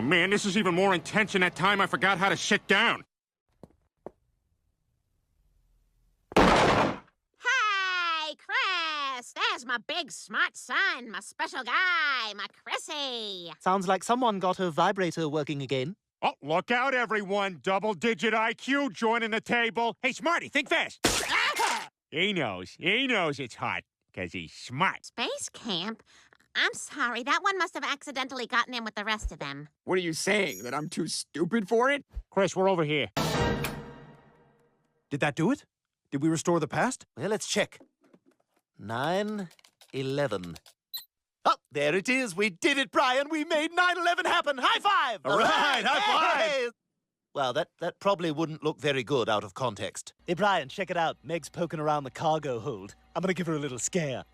Oh, man, this is even more intense than that time I forgot how to sit down. Hey, Chris! There's my big smart son, my special guy, my Chrissy. Sounds like someone got her vibrator working again. Oh, look out, everyone. Double-digit IQ joining the table. Hey, Smarty, think fast. He knows it's hot, because he's smart. Space camp? I'm sorry, that one must have accidentally gotten in with the rest of them. What are you saying? That I'm too stupid for it? Chris, we're over here. Did that do it? Did we restore the past? Well, let's check. 9/11. Oh, there it is. We did it, Brian. We made 9/11 happen. High five! All right, high five! Hey! Well, that probably wouldn't look very good out of context. Hey, Brian, check it out. Meg's poking around the cargo hold. I'm gonna give her a little scare.